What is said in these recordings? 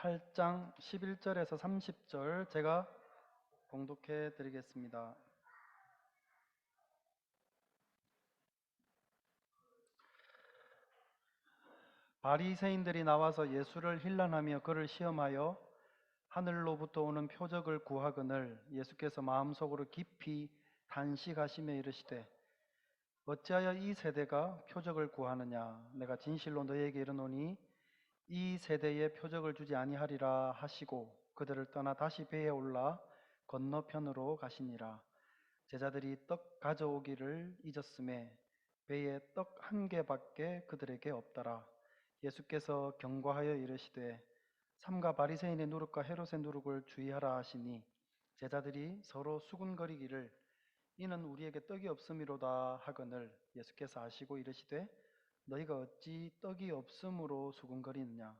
8장 11절에서 30절 제가 봉독해 드리겠습니다. 바리새인들이 나와서 예수를 힐난하며 그를 시험하여 하늘로부터 오는 표적을 구하거늘 예수께서 마음속으로 깊이 단식하시며 이르시되 어찌하여 이 세대가 표적을 구하느냐 내가 진실로 너희에게 이르노니 이 세대에 표적을 주지 아니하리라 하시고 그들을 떠나 다시 배에 올라 건너편으로 가시니라. 제자들이 떡 가져오기를 잊었음에 배에 떡 한 개밖에 그들에게 없더라. 예수께서 경고하여 이르시되 삼가 바리새인의 누룩과 헤롯의 누룩을 주의하라 하시니 제자들이 서로 수군거리기를 이는 우리에게 떡이 없음이로다 하거늘 예수께서 아시고 이르시되 너희가 어찌 떡이 없음으로 수군거리느냐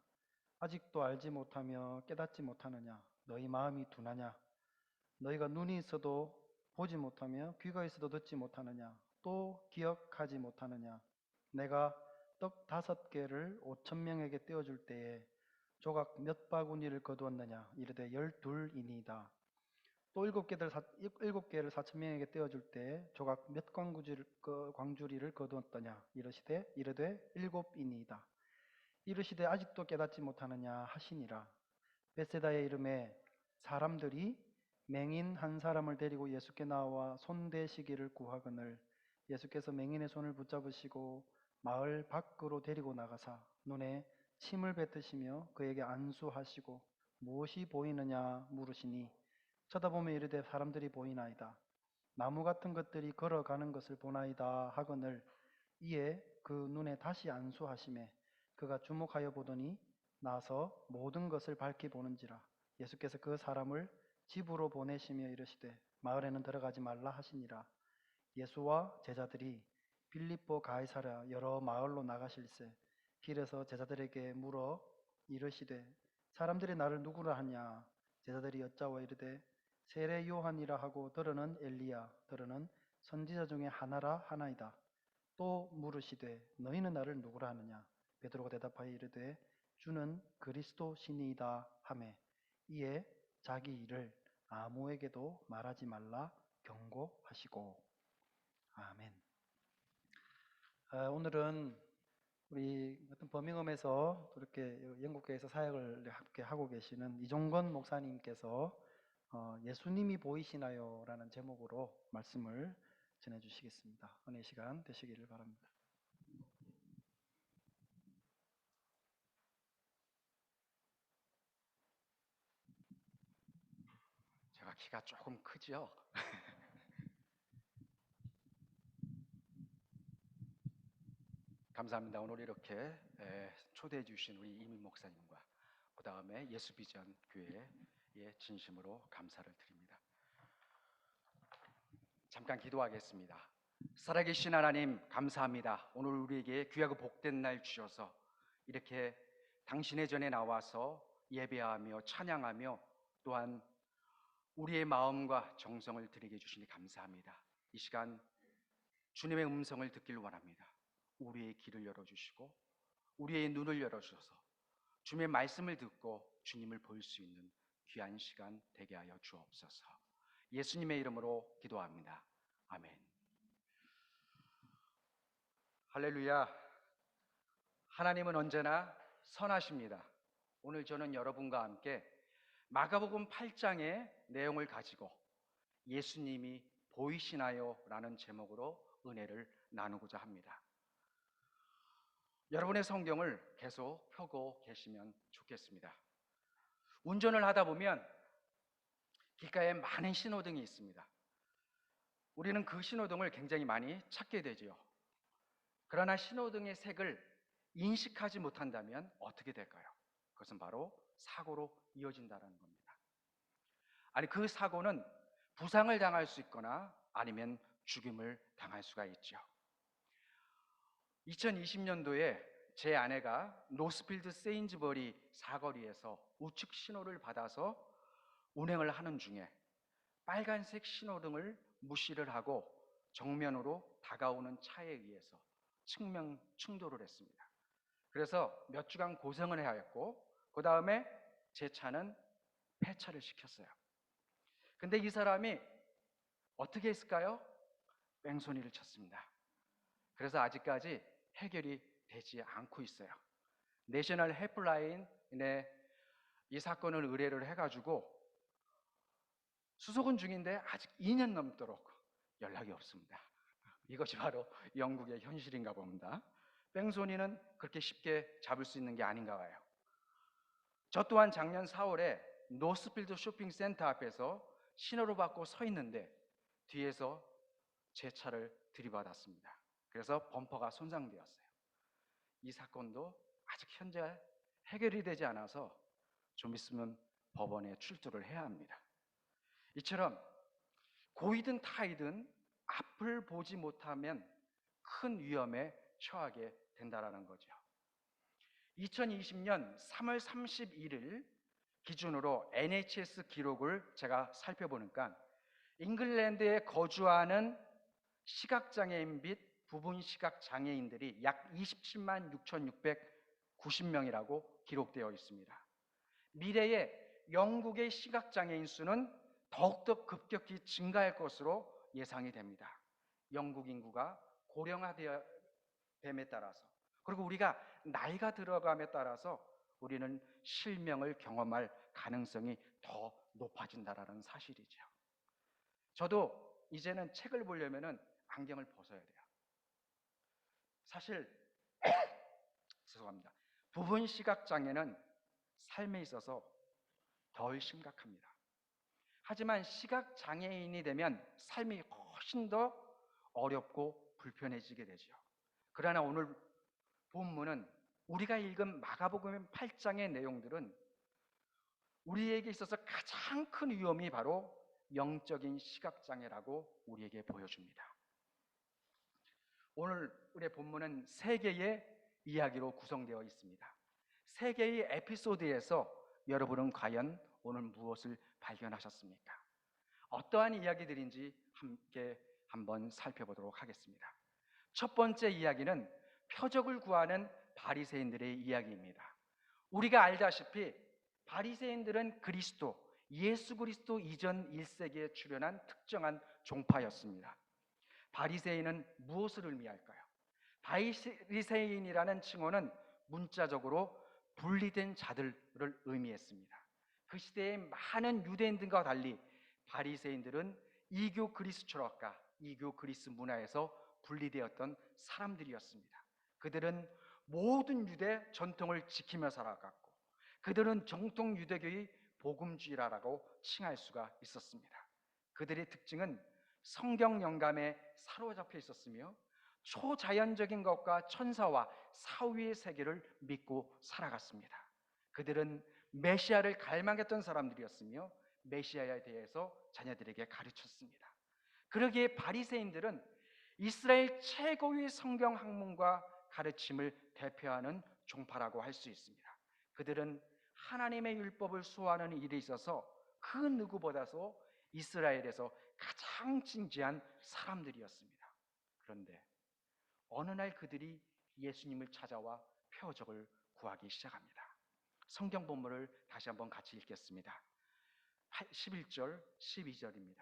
아직도 알지 못하며 깨닫지 못하느냐 너희 마음이 둔하냐 너희가 눈이 있어도 보지 못하며 귀가 있어도 듣지 못하느냐 또 기억하지 못하느냐 내가 떡 5개를 5,000명에게 떼어줄 때에 조각 몇 바구니를 거두었느냐 이르되 12이니이다. 또 7개를 4,000명에게 떼어줄 때 조각 몇 광주리를 거두었더냐 이르되 7이니이다. 이르시되 아직도 깨닫지 못하느냐 하시니라. 벳세다의 이름에 사람들이 맹인 한 사람을 데리고 예수께 나와 손대시기를 구하거늘 예수께서 맹인의 손을 붙잡으시고 마을 밖으로 데리고 나가사 눈에 침을 뱉으시며 그에게 안수하시고 무엇이 보이느냐 물으시니 쳐다보며 이르되 사람들이 보이나이다. 나무 같은 것들이 걸어가는 것을 보나이다 하거늘 이에 그 눈에 다시 안수하시매 그가 주목하여 보더니 나서 모든 것을 밝히 보는지라. 예수께서 그 사람을 집으로 보내시며 이르시되 마을에는 들어가지 말라 하시니라. 예수와 제자들이 빌립보 가이사랴 여러 마을로 나가실새 길에서 제자들에게 물어 이르시되 사람들이 나를 누구라 하냐. 제자들이 여짜와 이르되 세례 요한이라 하고 더러는 엘리야 더러는 선지자 중에 하나라 하나이다. 또 물으시되 너희는 나를 누구라 하느냐. 베드로가 대답하여 이르되 주는 그리스도시니이다 하매 이에 자기 일을 아무에게도 말하지 말라 경고하시고. 아멘. 오늘은 우리 같은 버밍엄에서 그렇게 영국교회에서 사역을 함께 하고 계시는 이종건 목사님께서 예수님이 보이시나요? 라는 제목으로 말씀을 전해주시겠습니다. 은혜 시간 되시기를 바랍니다. 제가 키가 조금 크죠? 감사합니다. 오늘 이렇게 초대해 주신 우리 이민 목사님과 그 다음에 예수비전 교회에 진심으로 감사를 드립니다. 잠깐 기도하겠습니다. 살아계신 하나님 감사합니다. 오늘 우리에게 귀하고 복된 날 주셔서 이렇게 당신의 전에 나와서 예배하며 찬양하며 또한 우리의 마음과 정성을 드리게 해주시니 감사합니다. 이 시간 주님의 음성을 듣길 원합니다. 우리의 귀를 열어주시고 우리의 눈을 열어주셔서 주님의 말씀을 듣고 주님을 볼 수 있는 귀한 시간 되게 하여 주옵소서. 예수님의 이름으로 기도합니다. 아멘. 할렐루야. 하나님은 언제나 선하십니다. 오늘 저는 여러분과 함께 마가복음 8장의 내용을 가지고 예수님이 보이시나요? 라는 제목으로 은혜를 나누고자 합니다. 여러분의 성경을 계속 펴고 계시면 좋겠습니다. 운전을 하다 보면 길가에 많은 신호등이 있습니다. 우리는 그 신호등을 굉장히 많이 찾게 되죠. 그러나 신호등의 색을 인식하지 못한다면 어떻게 될까요? 그것은 바로 사고로 이어진다는 겁니다. 아니, 그 사고는 부상을 당할 수 있거나 아니면 죽임을 당할 수가 있죠. 2020년도에 제 아내가 노스필드 세인즈버리 사거리에서 우측 신호를 받아서 운행을 하는 중에 빨간색 신호등을 무시를 하고 정면으로 다가오는 차에 의해서 충돌을 했습니다. 그래서 몇 주간 고생을 해야 했고 그 다음에 제 차는 폐차를 시켰어요. 근데 이 사람이 어떻게 했을까요? 뺑소니를 쳤습니다. 그래서 아직까지 해결이 되지 않고 있어요. 내셔널 헬프라인에 이 사건을 의뢰를 해가지고 수소근 중인데 아직 2년 넘도록 연락이 없습니다. 이것이 바로 영국의 현실인가 봅니다. 뺑소니는 그렇게 쉽게 잡을 수 있는 게 아닌가 봐요. 저 또한 작년 4월에 노스필드 쇼핑센터 앞에서 신호를 받고 서 있는데 뒤에서 제 차를 들이받았습니다. 그래서 범퍼가 손상되었어요. 이 사건도 아직 현재 해결이 되지 않아서 좀 있으면 법원에 출두를 해야 합니다. 이처럼 고이든 타이든 앞을 보지 못하면 큰 위험에 처하게 된다는 거죠. 2020년 3월 31일 기준으로 NHS 기록을 제가 살펴보니까 잉글랜드에 거주하는 시각장애인 및 부분 시각장애인들이 약 27만 6,690명이라고 기록되어 있습니다. 미래에 영국의 시각장애인 수는 더욱더 급격히 증가할 것으로 예상이 됩니다. 영국 인구가 고령화됨에 따라서, 그리고 우리가 나이가 들어감에 따라서 우리는 실명을 경험할 가능성이 더 높아진다는 사실이죠. 저도 이제는 책을 보려면 안경을 벗어야 돼요. 사실 죄송합니다. 부분 시각장애는 삶에 있어서 덜 심각합니다. 하지만 시각장애인이 되면 삶이 훨씬 더 어렵고 불편해지게 되죠. 그러나 오늘 본문은 우리가 읽은 마가복음 8장의 내용들은 우리에게 있어서 가장 큰 위험이 바로 영적인 시각장애라고 우리에게 보여줍니다. 오늘 우리의 본문은 세 개의 이야기로 구성되어 있습니다. 세 개의 에피소드에서 여러분은 과연 오늘 무엇을 발견하셨습니까? 어떠한 이야기들인지 함께 한번 살펴보도록 하겠습니다. 첫 번째 이야기는 표적을 구하는 바리새인들의 이야기입니다. 우리가 알다시피 바리새인들은 그리스도, 예수 그리스도 이전 1세기에 출현한 특정한 종파였습니다. 바리새인은 무엇을 의미할까요? 바리새인이라는 칭호는 문자적으로 분리된 자들을 의미했습니다. 그 시대의 많은 유대인들과 달리 바리새인들은 이교 그리스 철학과 이교 그리스 문화에서 분리되었던 사람들이었습니다. 그들은 모든 유대 전통을 지키며 살아갔고 그들은 정통 유대교의 복음주의라고 칭할 수가 있었습니다. 그들의 특징은 성경 영감에 사로잡혀 있었으며 초자연적인 것과 천사와 사후의 세계를 믿고 살아갔습니다. 그들은 메시아를 갈망했던 사람들이었으며 메시아에 대해서 자녀들에게 가르쳤습니다. 그러기에 바리새인들은 이스라엘 최고의 성경 학문과 가르침을 대표하는 종파라고 할 수 있습니다. 그들은 하나님의 율법을 수호하는 일에 있어서 그 누구보다도 이스라엘에서 가장 진지한 사람들이었습니다. 그런데 어느 날 그들이 예수님을 찾아와 표적을 구하기 시작합니다. 성경 본문을 다시 한번 같이 읽겠습니다. 11절, 12절입니다.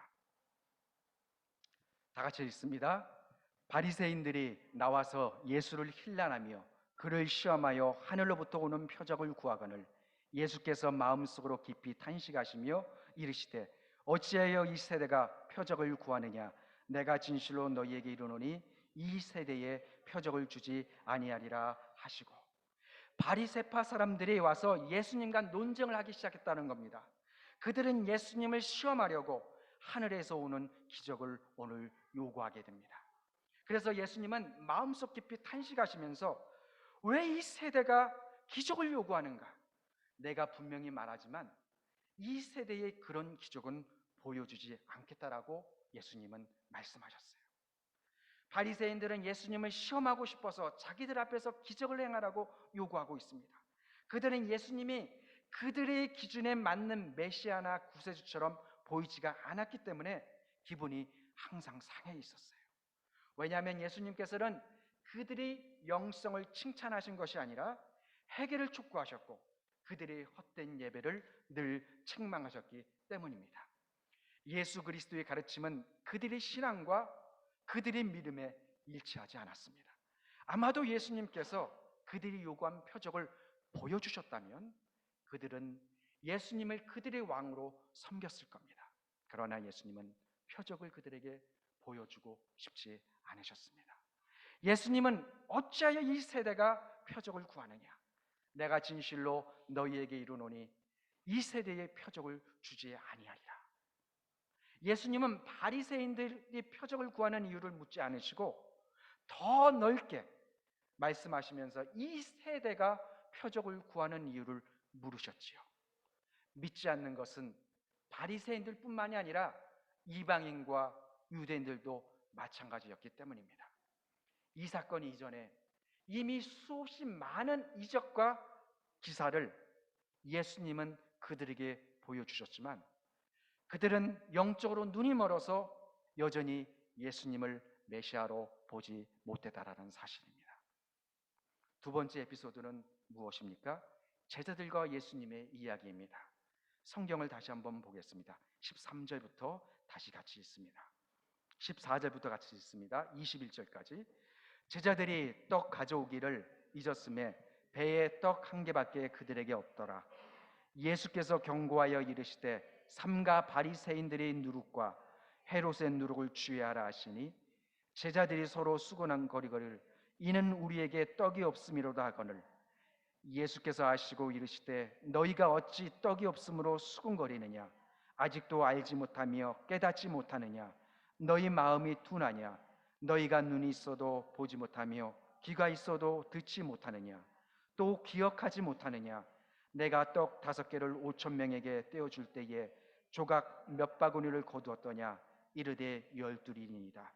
다 같이 읽습니다. 바리새인들이 나와서 예수를 힐난하며 그를 시험하여 하늘로부터 오는 표적을 구하거늘 예수께서 마음속으로 깊이 탄식하시며 이르시되 어찌하여 이 세대가 표적을 구하느냐 내가 진실로 너희에게 이르노니 이 세대에 표적을 주지 아니하리라 하시고, 바리새파 사람들이 와서 예수님과 논쟁을 하기 시작했다는 겁니다. 그들은 예수님을 시험하려고 하늘에서 오는 기적을 오늘 요구하게 됩니다. 그래서 예수님은 마음속 깊이 탄식하시면서 왜 이 세대가 기적을 요구하는가? 내가 분명히 말하지만 이 세대의 그런 기적은 보여주지 않겠다라고 예수님은 말씀하셨어요. 바리새인들은 예수님을 시험하고 싶어서 자기들 앞에서 기적을 행하라고 요구하고 있습니다. 그들은 예수님이 그들의 기준에 맞는 메시아나 구세주처럼 보이지가 않았기 때문에 기분이 항상 상해 있었어요. 왜냐하면 예수님께서는 그들이 영성을 칭찬하신 것이 아니라 회개를 촉구하셨고 그들의 헛된 예배를 늘 책망하셨기 때문입니다. 예수 그리스도의 가르침은 그들의 신앙과 그들의 믿음에 일치하지 않았습니다. 아마도 예수님께서 그들이 요구한 표적을 보여주셨다면 그들은 예수님을 그들의 왕으로 섬겼을 겁니다. 그러나 예수님은 표적을 그들에게 보여주고 싶지 않으셨습니다. 예수님은 어찌하여 이 세대가 표적을 구하느냐? 내가 진실로 너희에게 이르노니 이 세대에 표적을 주지 아니하리라. 예수님은 바리새인들이 표적을 구하는 이유를 묻지 않으시고 더 넓게 말씀하시면서 이 세대가 표적을 구하는 이유를 물으셨지요. 믿지 않는 것은 바리새인들뿐만이 아니라 이방인과 유대인들도 마찬가지였기 때문입니다. 이 사건 이전에 이미 수없이 많은 이적과 기사를 예수님은 그들에게 보여주셨지만 그들은 영적으로 눈이 멀어서 여전히 예수님을 메시아로 보지 못했다라는 사실입니다. 두 번째 에피소드는 무엇입니까? 제자들과 예수님의 이야기입니다. 성경을 다시 한번 보겠습니다. 13절부터 다시 같이 읽습니다. 14절부터 같이 읽습니다. 21절까지. 제자들이 떡 가져오기를 잊었음에 배에 떡 한 개밖에 그들에게 없더라. 예수께서 경고하여 이르시되 삼가 바리새인들의 누룩과 헤롯의 누룩을 주의하라 하시니 제자들이 서로 수군거리거늘 이는 우리에게 떡이 없음이로다 하거늘 예수께서 아시고 이르시되 너희가 어찌 떡이 없음으로 수군거리느냐 아직도 알지 못하며 깨닫지 못하느냐 너희 마음이 둔하냐 너희가 눈이 있어도 보지 못하며 귀가 있어도 듣지 못하느냐 또 기억하지 못하느냐 내가 떡 5개를 5,000명에게 떼어줄 때에 조각 몇 바구니를 거두었더냐 이르되 12이니이다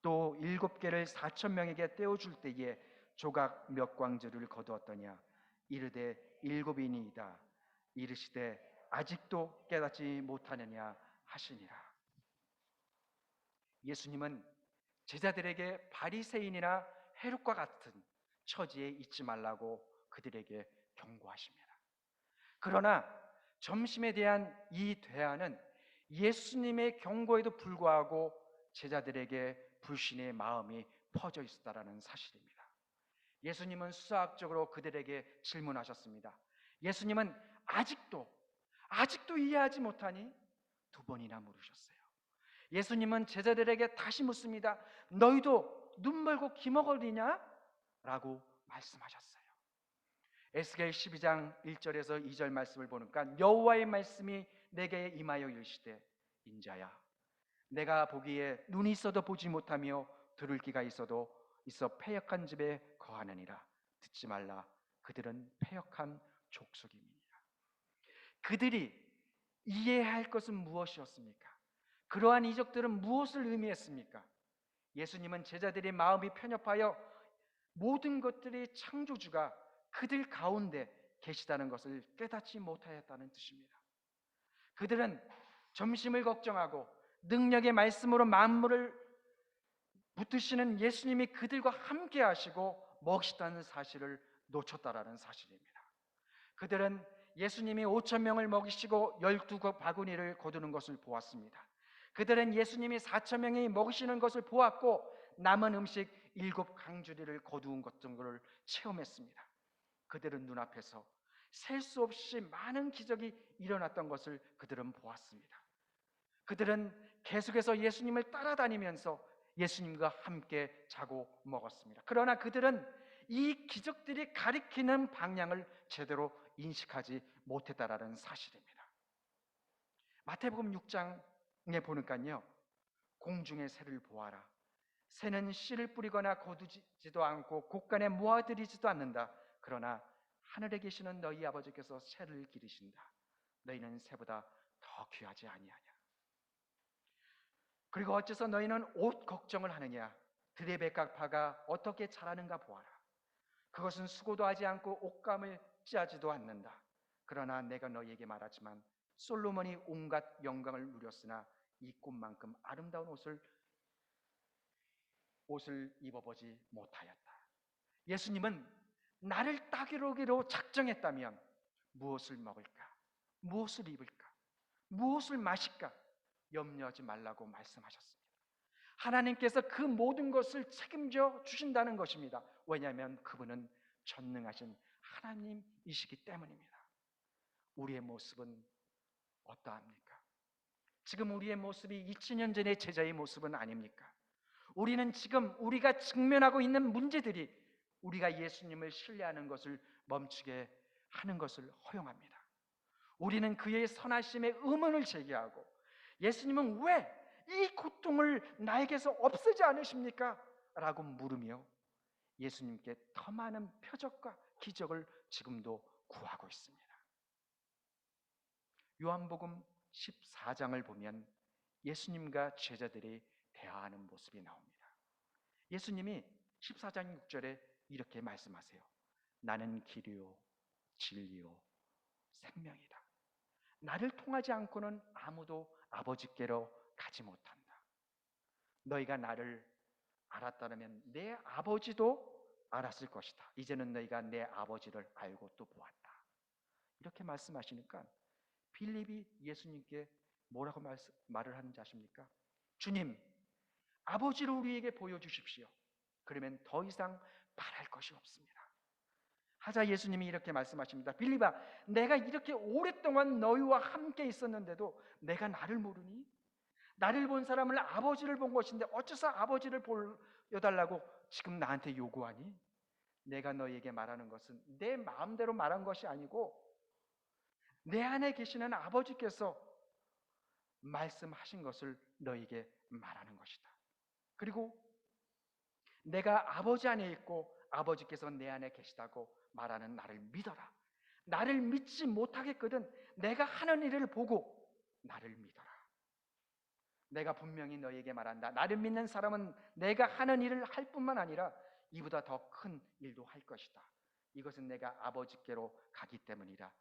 또 7개를 4,000명에게 떼어줄 때에 조각 몇 광주를 거두었더냐 이르되 7이니이다 이르시되 아직도 깨닫지 못하느냐 하시니라. 예수님은 제자들에게 바리새인이나 헤롯과 같은 처지에 있지 말라고 그들에게 경고하십니다. 그러나 점심에 대한 이 대안은 예수님의 경고에도 불구하고 제자들에게 불신의 마음이 퍼져 있었다라는 사실입니다. 예수님은 수사학적으로 그들에게 질문하셨습니다. 예수님은 아직도 이해하지 못하니? 2번이나 물으셨어요. 예수님은 제자들에게 다시 묻습니다. 너희도 눈 멀고 귀 먹으리냐? 라고 말씀하셨어요. 에스겔 12장 1절에서 2절 말씀을 보니까 여호와의 말씀이 내게 임하여 이르시되 인자야 내가 보기에 눈이 있어도 보지 못하며 들을 귀가 있어 패역한 집에 거하느니라. 듣지 말라. 그들은 패역한 족속입니다. 그들이 이해해야 할 것은 무엇이었습니까? 그러한 이적들은 무엇을 의미했습니까? 예수님은 제자들의 마음이 편협하여 모든 것들의 창조주가 그들 가운데 계시다는 것을 깨닫지 못하였다는 뜻입니다. 그들은 점심을 걱정하고 능력의 말씀으로 만물을 붙드시는 예수님이 그들과 함께 하시고 먹이시다는 사실을 놓쳤다라는 사실입니다. 그들은 예수님이 5,000명을 먹이시고 12바구니를 거두는 것을 보았습니다. 그들은 예수님이 4,000명이 먹이시는 것을 보았고 남은 음식 7강주리를 거두은 것을 체험했습니다. 그들은 눈앞에서 셀 수 없이 많은 기적이 일어났던 것을 그들은 보았습니다. 그들은 계속해서 예수님을 따라다니면서 예수님과 함께 자고 먹었습니다. 그러나 그들은 이 기적들이 가리키는 방향을 제대로 인식하지 못했다라는 사실입니다. 마태복음 6장에 보니까요, 공중의 새를 보아라. 새는 씨를 뿌리거나 거두지도 않고 곳간에 모아들이지도 않는다. 그러나 하늘에 계시는 너희 아버지께서 새를 기르신다. 너희는 새보다 더 귀하지 아니하냐. 그리고 어째서 너희는 옷 걱정을 하느냐. 들의 백합화가 어떻게 자라는가 보아라. 그것은 수고도 하지 않고 옷감을 찌하지도 않는다. 그러나 내가 너희에게 말하지만 솔로몬이 온갖 영광을 누렸으나 이 꽃만큼 아름다운 옷을 입어보지 못하였다. 예수님은 나를 따르기로 작정했다면 무엇을 먹을까? 무엇을 입을까? 무엇을 마실까? 염려하지 말라고 말씀하셨습니다. 하나님께서 그 모든 것을 책임져 주신다는 것입니다. 왜냐하면 그분은 전능하신 하나님이시기 때문입니다. 우리의 모습은 어떠합니까? 지금 우리의 모습이 2000년 전의 제자의 모습은 아닙니까? 우리는 지금 우리가 직면하고 있는 문제들이 우리가 예수님을 신뢰하는 것을 멈추게 하는 것을 허용합니다. 우리는 그의 선하심에 의문을 제기하고 예수님은 왜 이 고통을 나에게서 없애지 않으십니까? 라고 물으며 예수님께 더 많은 표적과 기적을 지금도 구하고 있습니다. 요한복음 14장을 보면 예수님과 제자들이 대화하는 모습이 나옵니다. 예수님이 14장 6절에 이렇게 말씀하세요. 나는 길이요 진리요 생명이다. 나를 통하지 않고는 아무도 아버지께로 가지 못한다. 너희가 나를 알았다면 내 아버지도 알았을 것이다. 이제는 너희가 내 아버지를 알고 또 보았다. 이렇게 말씀하시니까 빌립이 예수님께 뭐라고 말을 하는지 아십니까? 주님, 아버지를 우리에게 보여주십시오. 그러면 더 이상 바랄 것이 없습니다. 하자 예수님이 이렇게 말씀하십니다. 빌립아, 내가 이렇게 오랫동안 너희와 함께 있었는데도 내가 나를 모르니? 나를 본 사람을 아버지를 본 것인데 어째서 아버지를 보여달라고 지금 나한테 요구하니? 내가 너희에게 말하는 것은 내 마음대로 말한 것이 아니고 내 안에 계시는 아버지께서 말씀하신 것을 너희에게 말하는 것이다. 그리고 내가 아버지 안에 있고 아버지께서 내 안에 계시다고 말하는 나를 믿어라. 나를 믿지 못하겠거든 내가 하는 일을 보고 나를 믿어라. 내가 분명히 너희에게 말한다. 나를 믿는 사람은 내가 하는 일을 할 뿐만 아니라 이보다 더 큰 일도 할 것이다. 이것은 내가 아버지께로 가기 때문이다.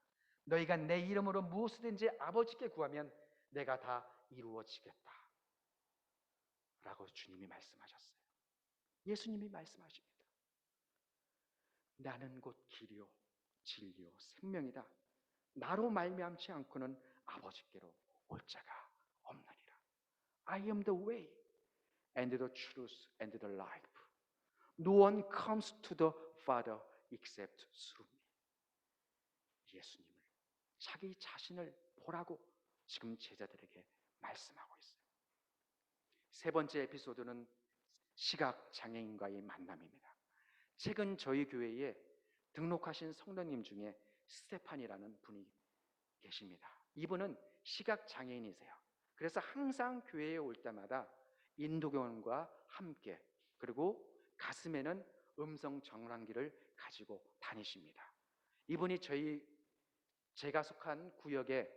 너희가 내 이름으로 무엇이든지 아버지께 구하면 내가 다 이루어지겠다. 라고 주님이 말씀하셨어요. 예수님이 말씀하십니다. 나는 곧 길이요 진리요 생명이다. 나로 말미암지 않고는 아버지께로 올 자가 없느니라. I am the way and the truth and the life. No one comes to the Father except through me. 예수님을 자기 자신을 보라고 지금 제자들에게 말씀하고 있어요. 세 번째 에피소드는 시각장애인과의 만남입니다. 최근 저희 교회에 등록하신 성도님 중에 스테판이라는 분이 계십니다. 이분은 시각장애인이세요. 그래서 항상 교회에 올 때마다 인도교원과 함께 그리고 가슴에는 음성 정랑기를 가지고 다니십니다. 이분이 제가 속한 구역에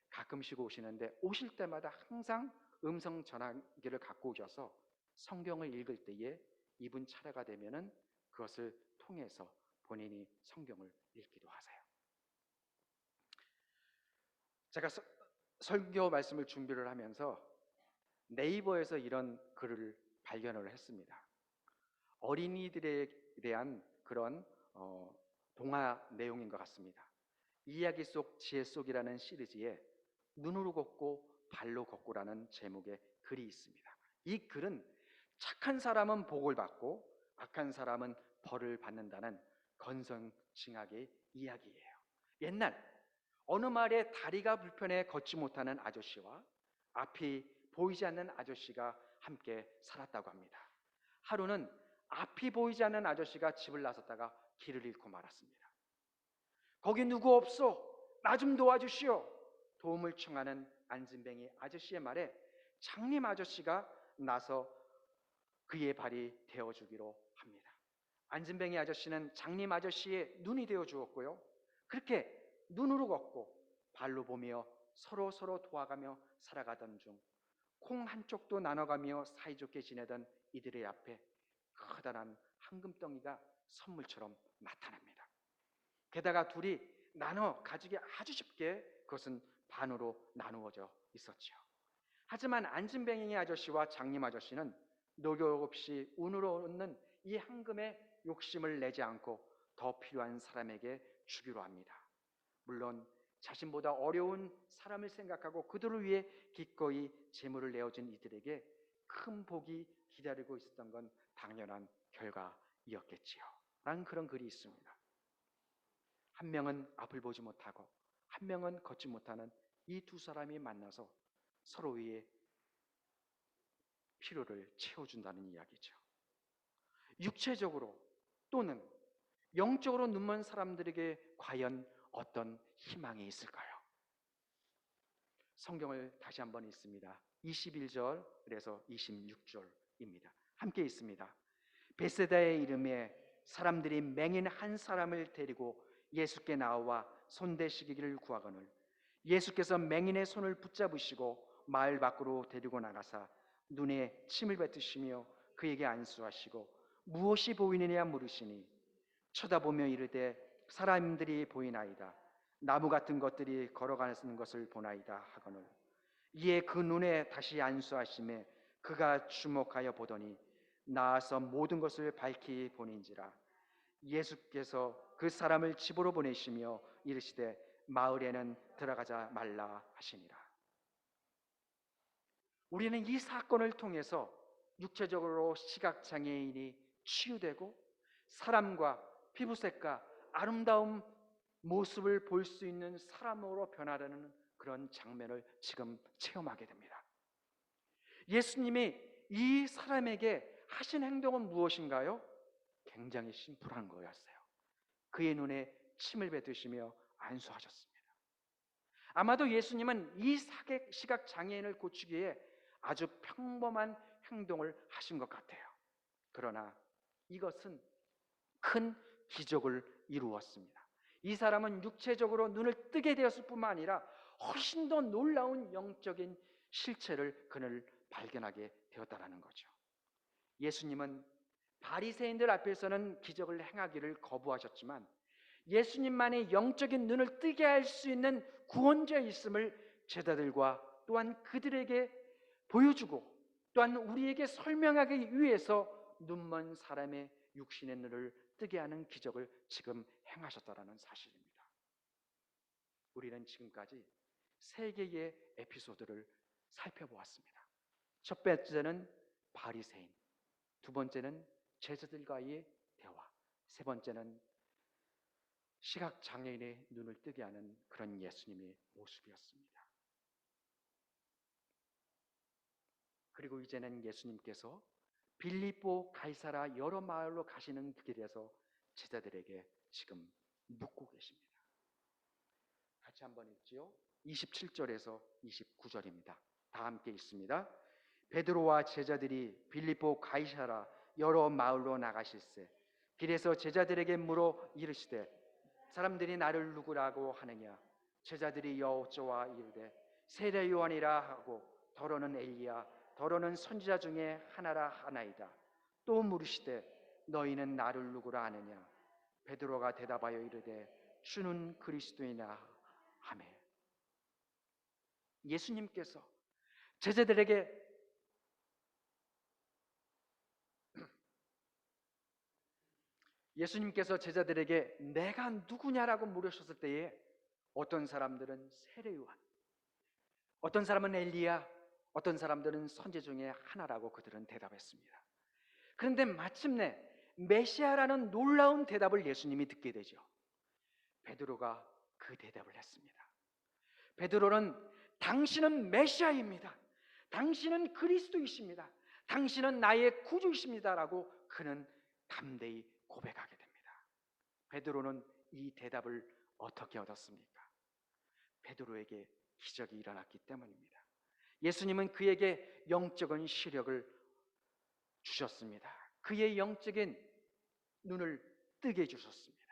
가끔씩 오시는데 오실 때마다 항상 음성 전환기를 갖고 오셔서 성경을 읽을 때에 이분 차례가 되면은 그것을 통해서 본인이 성경을 읽기도 하세요. 제가 설교 말씀을 준비를 하면서 네이버에서 이런 글을 발견을 했습니다. 어린이들에 대한 그런 동화 내용인 것 같습니다. 이야기 속 지혜 속이라는 시리즈에 눈으로 걷고 발로 걷고라는 제목의 글이 있습니다. 이 글은 착한 사람은 복을 받고 악한 사람은 벌을 받는다는 건성징악의 이야기예요. 옛날 어느 마을에 다리가 불편해 걷지 못하는 아저씨와 앞이 보이지 않는 아저씨가 함께 살았다고 합니다. 하루는 앞이 보이지 않는 아저씨가 집을 나섰다가 길을 잃고 말았습니다. 거기 누구 없어? 나 좀 도와주시오. 도움을 청하는 안진뱅이 아저씨의 말에 장님 아저씨가 나서 그의 발이 되어주기로 합니다. 안진뱅이 아저씨는 장님 아저씨의 눈이 되어주었고요. 그렇게 눈으로 걷고 발로 보며 서로 도와가며 살아가던 중 콩 한쪽도 나눠가며 사이좋게 지내던 이들의 앞에 커다란 황금덩이가 선물처럼 나타납니다. 게다가 둘이 나눠 가지기 아주 쉽게 그것은 반으로 나누어져 있었죠. 하지만 안진뱅이 아저씨와 장님 아저씨는 노력 없이 운으로 얻는 이 황금에 욕심을 내지 않고 더 필요한 사람에게 주기로 합니다. 물론 자신보다 어려운 사람을 생각하고 그들을 위해 기꺼이 재물을 내어준 이들에게 큰 복이 기다리고 있었던 건 당연한 결과였겠지요. 라는 그런 글이 있습니다. 한 명은 앞을 보지 못하고 한 명은 걷지 못하는 이 두 사람이 만나서 서로의 필요를 채워준다는 이야기죠. 육체적으로 또는 영적으로 눈먼 사람들에게 과연 어떤 희망이 있을까요? 성경을 다시 한번 읽습니다. 21절 그래서 26절입니다. 함께 읽습니다. 베세다의 이름에 사람들이 맹인 한 사람을 데리고 예수께 나와 손대시기를 구하거늘 예수께서 맹인의 손을 붙잡으시고 마을 밖으로 데리고 나가사 눈에 침을 뱉으시며 그에게 안수하시고 무엇이 보이느냐 물으시니 쳐다보며 이르되 사람들이 보이나이다. 나무 같은 것들이 걸어가는 것을 보나이다 하거늘 이에 그 눈에 다시 안수하심에 그가 주목하여 보더니 나아서 모든 것을 밝히 보는지라. 예수께서 그 사람을 집으로 보내시며 이르시되 마을에는 들어가자 말라 하시니라. 우리는 이 사건을 통해서 육체적으로 시각장애인이 치유되고 사람과 피부색과 아름다운 모습을 볼 수 있는 사람으로 변화되는 그런 장면을 지금 체험하게 됩니다. 예수님이 이 사람에게 하신 행동은 무엇인가요? 굉장히 심플한 거였어요. 그의 눈에 침을 뱉으시며 안수하셨습니다. 아마도 예수님은 이 시각장애인을 고치기 위해 아주 평범한 행동을 하신 것 같아요. 그러나 이것은 큰 기적을 이루었습니다. 이 사람은 육체적으로 눈을 뜨게 되었을 뿐만 아니라 훨씬 더 놀라운 영적인 실체를 그는 발견하게 되었다는 거죠. 예수님은 바리새인들 앞에서는 기적을 행하기를 거부하셨지만 예수님만의 영적인 눈을 뜨게 할 수 있는 구원자의 있음을 제자들과 또한 그들에게 보여주고 또한 우리에게 설명하기 위해서 눈먼 사람의 육신의 눈을 뜨게 하는 기적을 지금 행하셨다는 사실입니다. 우리는 지금까지 세 개의 에피소드를 살펴보았습니다. 첫 번째는 바리새인, 두 번째는 제자들과의 대화, 세 번째는 시각장애인의 눈을 뜨게 하는 그런 예수님의 모습이었습니다. 그리고 이제는 예수님께서 빌립보 가이사라 여러 마을로 가시는 길에서 제자들에게 지금 묻고 계십니다. 같이 한번 읽지요. 27절에서 29절입니다. 다 함께 읽습니다. 베드로와 제자들이 빌립보 가이사라 여러 마을로 나가실세 길에서 제자들에게 물어 이르시되 사람들이 나를 누구라고 하느냐. 제자들이 여호와와 이르되 세례 요한이라 하고 더러는 엘리야 더러는 선지자 중에 하나라 하나이다. 또 물으시되 너희는 나를 누구라 하느냐. 베드로가 대답하여 이르되 주는 그리스도이나 하매. 예수님께서 제자들에게 내가 누구냐라고 물으셨을 때에 어떤 사람들은 세례 요한, 어떤 사람은 엘리야, 어떤 사람들은 선지 중에 하나라고 그들은 대답했습니다. 그런데 마침내 메시아라는 놀라운 대답을 예수님이 듣게 되죠. 베드로가 그 대답을 했습니다. 베드로는 당신은 메시아입니다. 당신은 그리스도이십니다. 당신은 나의 구주이십니다라고 그는 담대히 고백하게 됩니다. 베드로는 이 대답을 어떻게 얻었습니까? 베드로에게 기적이 일어났기 때문입니다. 예수님은 그에게 영적인 시력을 주셨습니다. 그의 영적인 눈을 뜨게 해주셨습니다.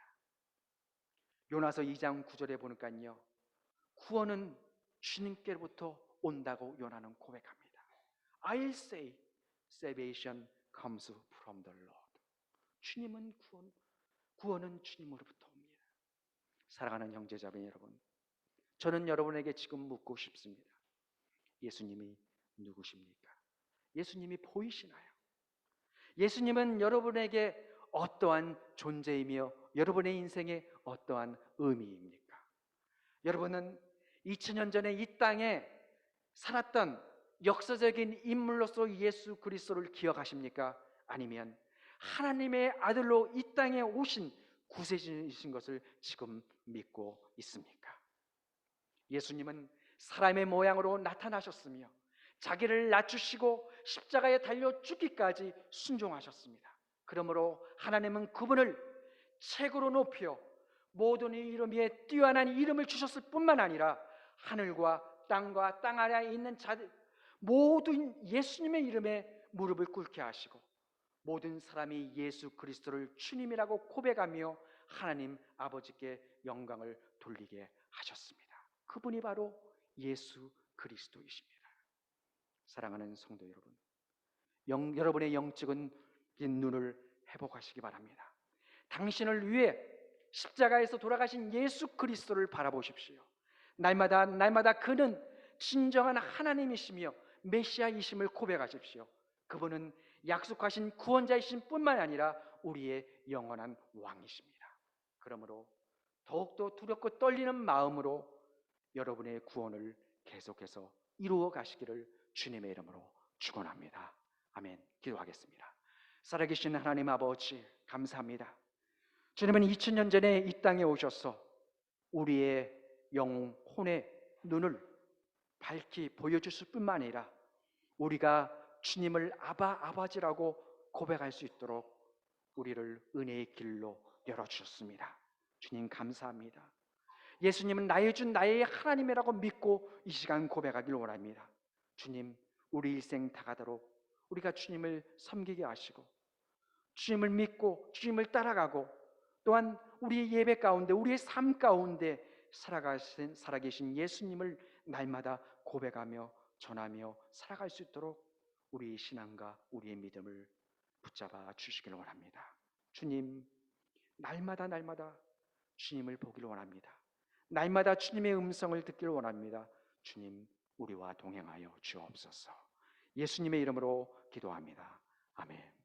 요나서 2장 9절에 보니까요, 구원은 주님께로부터 온다고 요나는 고백합니다. I'll say salvation comes from the Lord. 주님은 구원은 주님으로부터 옵니다. 사랑하는 형제자매 여러분, 저는 여러분에게 지금 묻고 싶습니다. 예수님이 누구십니까? 예수님이 보이시나요? 예수님은 여러분에게 어떠한 존재이며 여러분의 인생에 어떠한 의미입니까? 여러분은 2000년 전에 이 땅에 살았던 역사적인 인물로서 예수 그리스도를 기억하십니까? 아니면 하나님의 아들로 이 땅에 오신 구세주이신 것을 지금 믿고 있습니까? 예수님은 사람의 모양으로 나타나셨으며 자기를 낮추시고 십자가에 달려 죽기까지 순종하셨습니다. 그러므로 하나님은 그분을 최고로 높여 모든 이름 위에 뛰어난 이름을 주셨을 뿐만 아니라 하늘과 땅과 땅 아래에 있는 자들 모든 예수님의 이름에 무릎을 꿇게 하시고 모든 사람이 예수 그리스도를 주님이라고 고백하며 하나님 아버지께 영광을 돌리게 하셨습니다. 그분이 바로 예수 그리스도이십니다. 사랑하는 성도 여러분, 여러분의 영적인 눈을 회복하시기 바랍니다. 당신을 위해 십자가에서 돌아가신 예수 그리스도를 바라보십시오. 날마다 그는 진정한 하나님이시며 메시아이심을 고백하십시오. 그분은 약속하신 구원자이신 뿐만 아니라 우리의 영원한 왕이십니다. 그러므로 더욱더 두렵고 떨리는 마음으로 여러분의 구원을 계속해서 이루어 가시기를 주님의 이름으로 축원합니다. 아멘. 기도하겠습니다. 살아계신 하나님 아버지, 감사합니다. 주님은 2000년 전에 이 땅에 오셔서 우리의 영혼의 눈을 밝히 보여주실 뿐만 아니라 우리가 주님을 아버지라고 고백할 수 있도록 우리를 은혜의 길로 열어주셨습니다. 주님 감사합니다. 예수님은 나의 주 나의 하나님이라고 믿고 이 시간 고백하길 원합니다. 주님, 우리 일생 다가도록 우리가 주님을 섬기게 하시고 주님을 믿고 주님을 따라가고 또한 우리의 예배 가운데 우리의 삶 가운데 살아계신 예수님을 날마다 고백하며 전하며 살아갈 수 있도록 우리의 신앙과 우리의 믿음을 붙잡아 주시길 원합니다. 주님, 날마다 주님을 보기를 원합니다. 날마다 주님의 음성을 듣기를 원합니다. 주님, 우리와 동행하여 주옵소서. 예수님의 이름으로 기도합니다. 아멘.